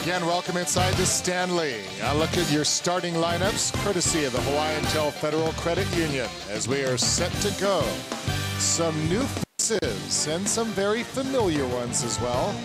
again, welcome inside the Stanley. I look at your starting lineups, courtesy of the Hawaiian Tel Federal Credit Union, as we are set to go. Some new faces and some very familiar ones as well,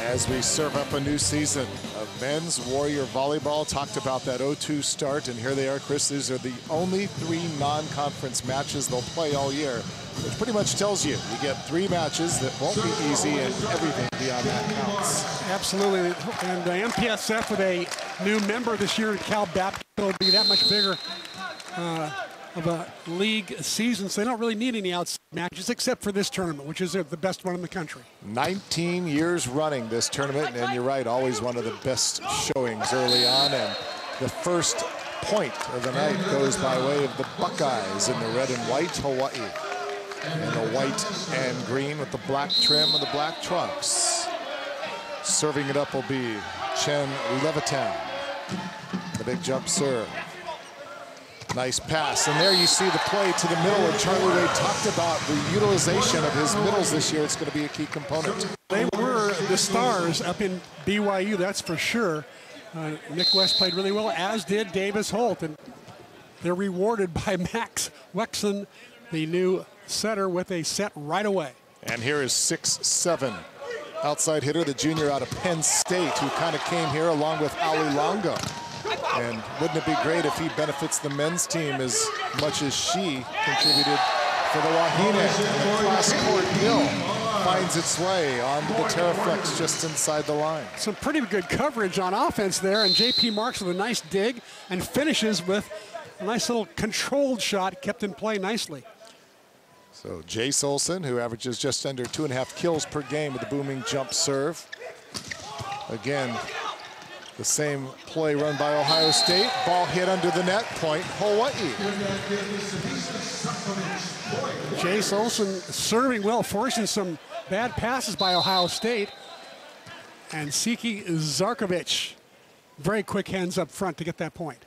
as we serve up a new season of men's Warrior Volleyball. Talked about that 0-2 start, and here they are, Chris. These are the only 3 non-conference matches they'll play all year, which pretty much tells you get 3 matches that won't be easy, and everything beyond that counts. Absolutely, and MPSF with a new member this year, Cal Baptist, will be that much bigger of a league season, so they don't really need any outside matches except for this tournament, which is the best one in the country. 19 years running this tournament, and you're right, always one of the best showings early on, and the first point of the night goes by way of the Buckeyes in the red and white Hawaii. And the white and green with the black trim and the black trunks. Serving it up will be Chen Levitan. The big jump serve. Nice pass, and there you see the play to the middle, and Charlie Wade talked about the utilization of his middles this year. It's going to be a key component. They were the stars up in BYU, that's for sure. Nick West played really well, as did Davis Holt, and they're rewarded by Max Wexon, the new setter, with a set right away. And here is 6'7" outside hitter, the junior out of Penn State, who kind of came here along with Ali Longo. And wouldn't it be great if he benefits the men's team as much as she contributed for the Wahine? And the cross court hill finds its way onto the Terraflex just inside the line. Some pretty good coverage on offense there, and JP Marks with a nice dig and finishes with a nice little controlled shot, kept in play nicely. So Jace Olson, who averages just under 2.5 kills per game with a booming jump serve. Again, the same play run by Ohio State. Ball hit under the net, point Hawaii. Jace Olson serving well, forcing some bad passes by Ohio State. And Siki Zarkovic, very quick hands up front to get that point.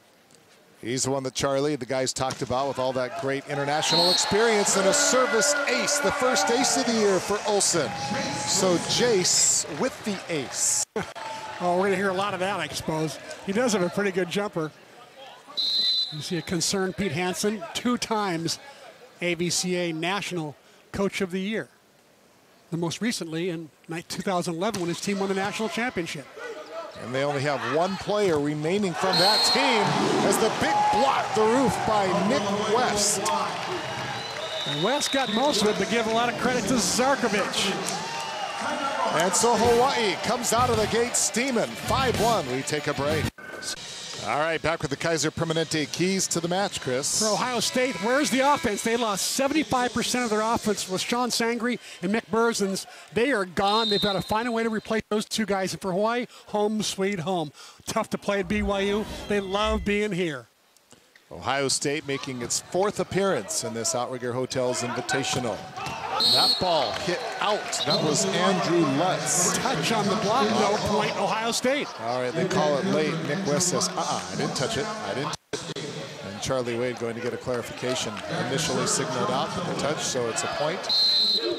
He's the one that Charlie, the guys talked about with all that great international experience, and a service ace, the first ace of the year for Olson. So Jace with the ace. Oh, we're going to hear a lot of that, I suppose. He does have a pretty good jumper. You see a concerned Pete Hansen, 2 times AVCA National Coach of the Year. The most recently in 2011 when his team won the national championship. And they only have 1 player remaining from that team as the big block the roof by Nick West. And West got most of it, but give a lot of credit to Zarkovic. And so Hawaii comes out of the gate steaming. 5-1, we take a break. All right, back with the Kaiser Permanente keys to the match, Chris. For Ohio State, where's the offense? They lost 75% of their offense with Sean Sangre and Mick Berzins. They are gone. They've got to find a way to replace those 2 guys. And for Hawaii, home sweet home. Tough to play at BYU. They love being here. Ohio State making its 4th appearance in this Outrigger Hotels Invitational. That ball hit out. That was Andrew Lutz. Touch on the block, no point, Ohio State. All right, they call it late. Nick West says, I didn't touch it. I didn't touch it. And Charlie Wade going to get a clarification. Initially signaled out for the touch, so it's a point.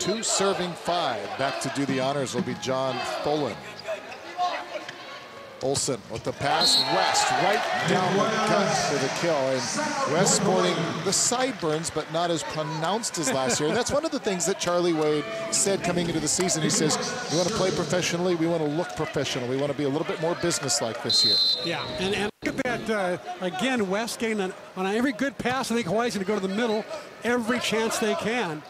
2 serving 5. Back to do the honors will be John Folan. Olson with the pass, West right down the gut for the kill, and West sporting the sideburns but not as pronounced as last year. And that's one of the things that Charlie Wade said coming into the season. He says, we want to play professionally, we want to look professional, we want to be a little bit more business-like this year. Yeah, and look at that, again, West getting on every good pass. I think Hawaii's going to go to the middle every chance they can.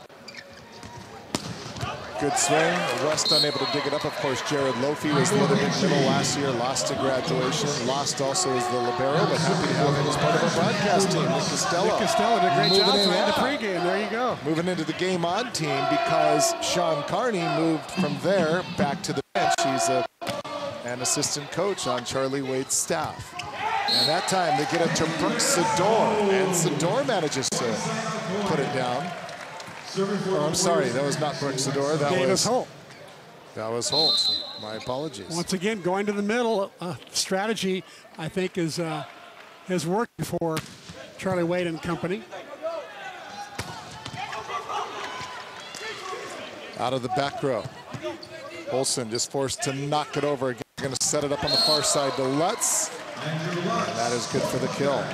Good swing. West unable to dig it up. Of course, Jared Lofi was the other big middle last year, lost to graduation, lost also as the libero, but happy to have him as part of our broadcast team. Nick Costello. Nick Costello did a great job in the pregame. There you go. Moving into the game on team because Sean Carney moved from there back to the bench. He's an assistant coach on Charlie Wade's staff. And that time they get it to Brooks Sador, and Sador manages to put it down. Oh, I'm sorry, that was not Brooks Sador. That Davis Holt. That was Holt. My apologies. Once again, going to the middle strategy, I think, has worked for Charlie Wade and company. Out of the back row. Olson just forced to knock it over against going to set it up on the far side to Lutz. And that is good for the kill.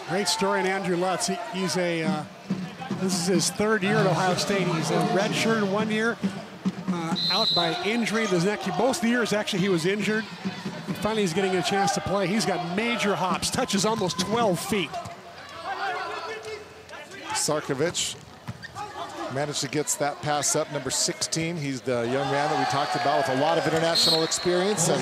Great story in Andrew Lutz. He's a, this is his third year at Ohio State. He's a redshirt 1 year, out by injury. Most of the years, actually, he was injured. And finally, he's getting a chance to play. He's got major hops, touches almost 12 feet. Sarkovic managed to get that pass up, number 16. He's the young man that we talked about with a lot of international experience and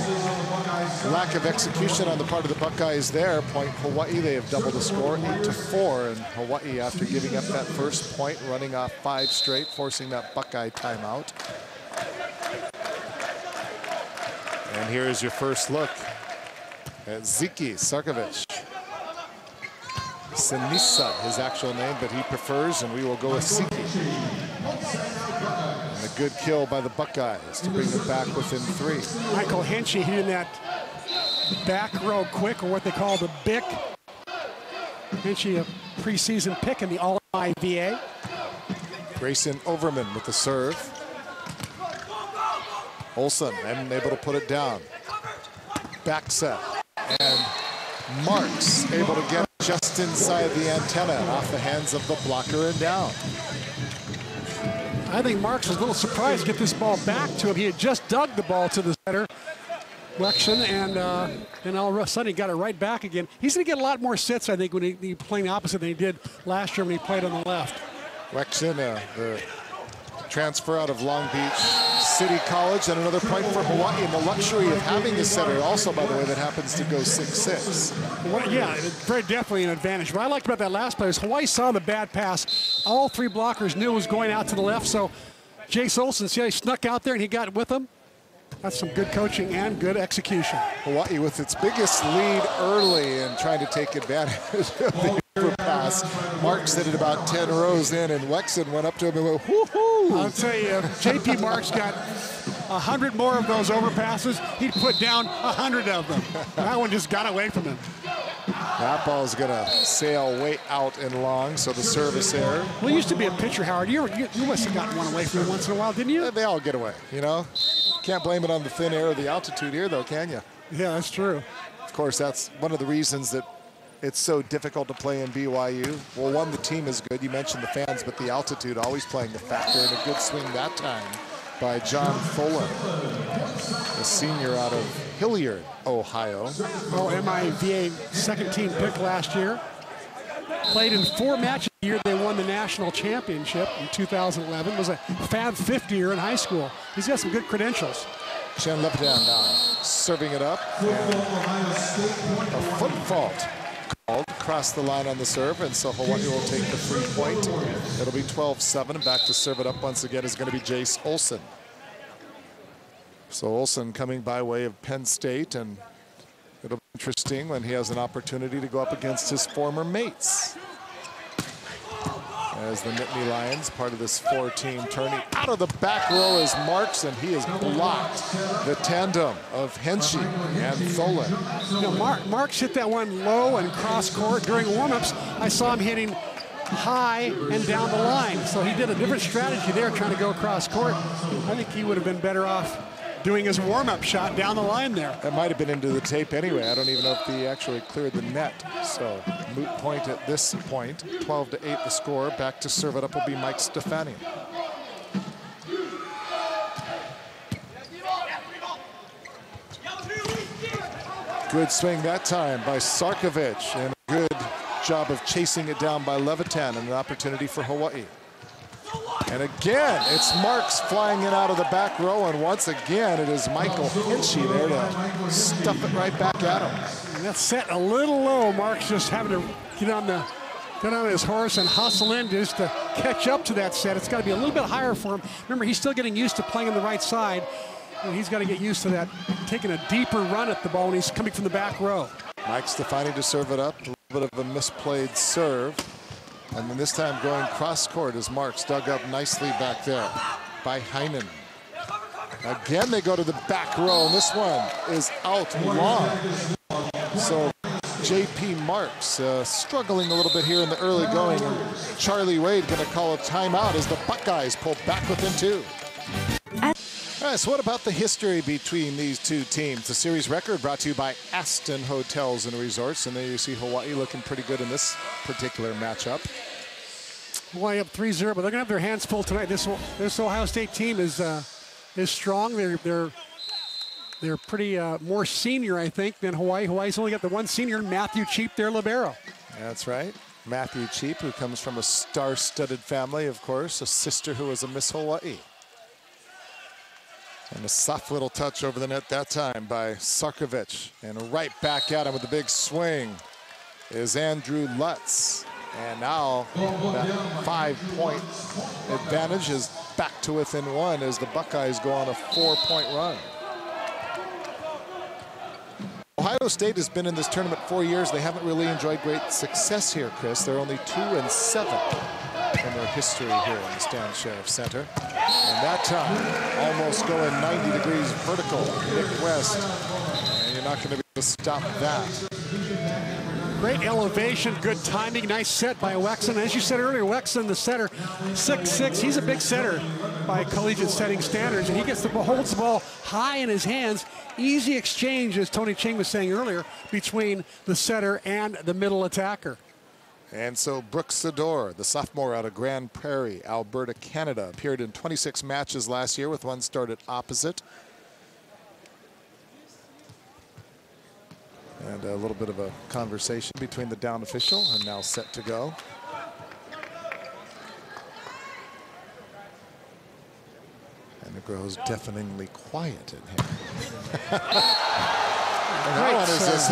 lack of execution on the part of the Buckeyes there. Point Hawaii, they have doubled the score, 8-4. And Hawaii, after giving up that first point, running off 5 straight, forcing that Buckeye timeout. And here is your first look at Ziki Sarkovic. Sinisa, his actual name, but he prefers, and we will go with Siki. And a good kill by the Buckeyes to bring them back within 3. Michael Henschey hitting that back row quick, or what they call the BIC. Henschey, a preseason pick in the All-MI-VA. Grayson Overman with the serve. Olsen unable to put it down. Back set. And Marks able to get just inside the antenna and off the hands of the blocker and down. I think Marks was a little surprised to get this ball back to him. He had just dug the ball to the center, Wexon, and then all of a sudden he got it right back again. He's going to get a lot more sits, I think, when he playing opposite than he did last year when he played on the left. Wexon, the transfer out of Long Beach City College, and another point for Hawaii, and the luxury of having a setter also, by the way, that happens to go 6'6". Well, yeah, very definitely an advantage. What I liked about that last play is Hawaii saw the bad pass. All 3 blockers knew it was going out to the left, so Jace Olsen, see how he snuck out there and he got with them? That's some good coaching and good execution. Hawaii with its biggest lead early and trying to take advantage of the pass. Marks did it about 10 rows in, and Wexon went up to him and went, whoo-hoo! I'll tell you, J.P. Marks got 100 more of those overpasses. He'd put down 100 of them. That one just got away from him. That ball is going to sail way out and long, so the service error. Well, you used to be a pitcher, Howard. You must have gotten one away from you once in a while, didn't you? They all get away, you know? Can't blame it on the thin air or the altitude here, though, can you? Yeah, that's true. Of course, that's one of the reasons that it's so difficult to play in BYU. Well, one, the team is good. You mentioned the fans, but the altitude always playing a factor, and a good swing that time by John Tholen, a senior out of Hilliard, Ohio. MIVA second-team pick last year. Played in 4 matches the year they won the national championship in 2011. Was a Fab 50 year in high school. He's got some good credentials. Chen Levitan now serving it up. And a foot fault called across the line on the serve, and so Hawaii will take the 3-point. It'll be 12-7, and back to serve it up once again is going to be Jace Olsen. So Olsen coming by way of Penn State, and it'll be interesting when he has an opportunity to go up against his former mates. As the Nittany Lions, part of this 4-team tourney. Out of the back row is Marks, and he has blocked the tandem of Henschey and Tholen. You know, Marks hit that one low and cross court. During warm-ups, I saw him hitting high and down the line. So he did a different strategy there, trying to go across court. I think he would have been better off doing his warm-up shot down the line there. That might have been into the tape anyway. I don't even know if he actually cleared the net. So moot point at this point. 12-8 the score. Back to serve it up will be Mike Stefani. Good swing that time by Sarkovic, and a good job of chasing it down by Levitan, and an opportunity for Hawaii. And again, it's Marks flying in out of the back row, and once again, it is Michael Henschey there to stuff it right back at him. And that's set a little low. Marks just having to get on his horse and hustle in just to catch up to that set. It's got to be a little bit higher for him. Remember, he's still getting used to playing on the right side, and he's got to get used to that, taking a deeper run at the ball when he's coming from the back row. Mike Stefani to serve it up. A little bit of a misplayed serve. And then this time going cross court as Marks dug up nicely back there by Heinen. Again, they go to the back row, and this one is out long. So J.P. Marks struggling a little bit here in the early going. And Charlie Wade going to call a timeout as the Buckeyes pull back within 2. All right, so what about the history between these two teams? The series record brought to you by Aston Hotels and Resorts. And there you see Hawaii looking pretty good in this particular matchup. Hawaii up 3-0, but they're going to have their hands full tonight. This Ohio State team is strong. They're pretty more senior, I think, than Hawaii. Hawaii's only got the one senior, Matthew Cheap, their libero. That's right. Matthew Cheap, who comes from a star-studded family, of course, a sister who was a Miss Hawaii. And a soft little touch over the net that time by Sarkovic. And right back at him with a big swing is Andrew Lutz. And now that 5-point advantage is back to within one as the Buckeyes go on a 4-point run. Ohio State has been in this tournament 4 years. They haven't really enjoyed great success here, Chris. They're only 2-7 in their history here in the Stan Sheriff Center. And that time, almost going 90 degrees vertical, Nick West. And you're not going to be able to stop that. Great elevation, good timing, nice set by Wexon. As you said earlier, Wexon, the setter, 6'6". He's a big setter by collegiate setting standards, and he holds the ball high in his hands. Easy exchange, as Tony Ching was saying earlier, between the setter and the middle attacker. And so Brooks Sador, the sophomore out of Grand Prairie, Alberta, Canada, appeared in 26 matches last year with one start at opposite. And a little bit of a conversation between the down official and now set to go. And it grows deafeningly quiet in here. And that one is just,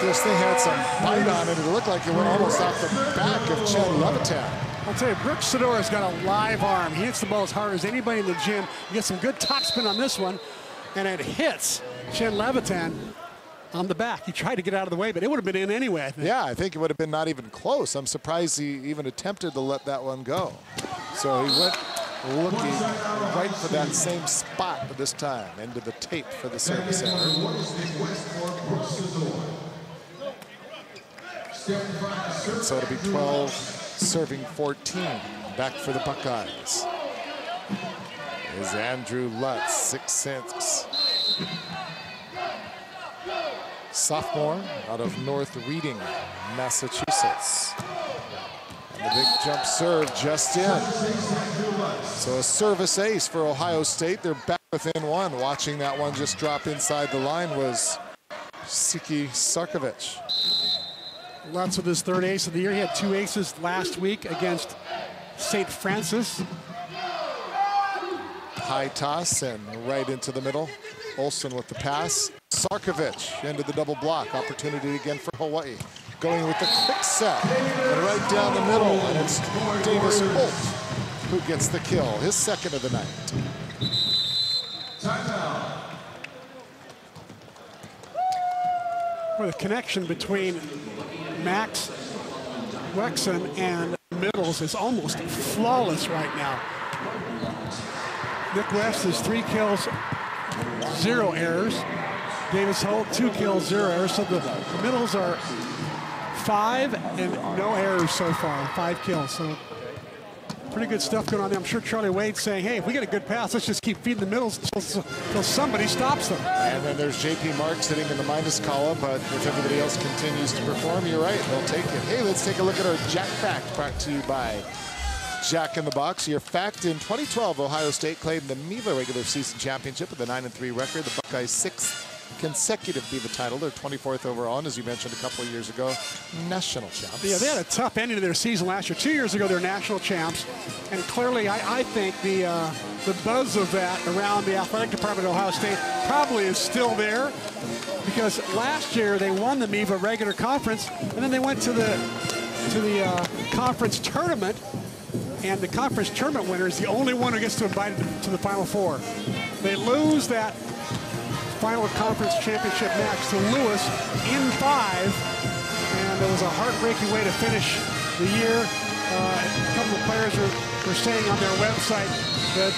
this thing had some bite on it. It looked like it went almost off the back of Chen Levitan. I'll tell you, Brooks Sador has got a live arm. He hits the ball as hard as anybody in the gym. He gets some good topspin on this one, and it hits Chen Levitan on the back. He tried to get out of the way, but it would have been in anyway, I think. Yeah, I think it would have been not even close. I'm surprised he even attempted to let that one go. So he went looking right for that same spot this time, into the tape for the service center. And so it'll be 12 serving 14. Back for the Buckeyes is Andrew Lutz, 6'6". Sophomore out of North Reading, Massachusetts. And the big jump serve just in. So a service ace for Ohio State. They're back within one. Watching that one just drop inside the line was Siki Sarkovic. Lutz with his third ace of the year. He had 2 aces last week against St. Francis. High toss and right into the middle. Olsen with the pass. Sarkovic into the double block. Opportunity again for Hawaii. Going with the quick set. And right down the middle. And it's Davis Holt who gets the kill. His second of the night. Well, the connection between Max Wexon and Middles is almost flawless right now. Nick West is 3 kills, 0 errors. Davis Holt, 2 kills, 0 errors. So the Middles are 5 and no errors so far, 5 kills. So pretty good stuff going on there. I'm sure Charlie Wade's saying, hey, if we get a good pass, let's just keep feeding the Middles until somebody stops them. And then there's JP Mark sitting in the minus column, but if everybody else continues to perform, you're right, they'll take it. Hey, let's take a look at our Jack Fact brought to you by Jack in the Box. Your fact: in 2012, Ohio State claimed the MIVA regular season championship with a 9-3 record. The Buckeyes' 6th consecutive MIVA title, their 24th overall, and as you mentioned a couple of years ago, national champs. Yeah, they had a tough ending to their season last year. 2 years ago, they're national champs, and clearly, I think the buzz of that around the athletic department of Ohio State probably is still there, because last year they won the MIVA regular conference, and then they went to the conference tournament. And the conference tournament winner is the only one who gets to invite to the Final Four. They lose that final conference championship match to Lewis in 5, and it was a heartbreaking way to finish the year. A couple of players were saying on their website that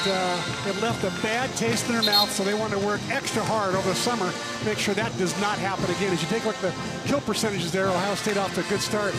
it left a bad taste in their mouth, so they want to work extra hard over the summer to make sure that does not happen again. As you take a look at the kill percentages there, Ohio State off to a good start.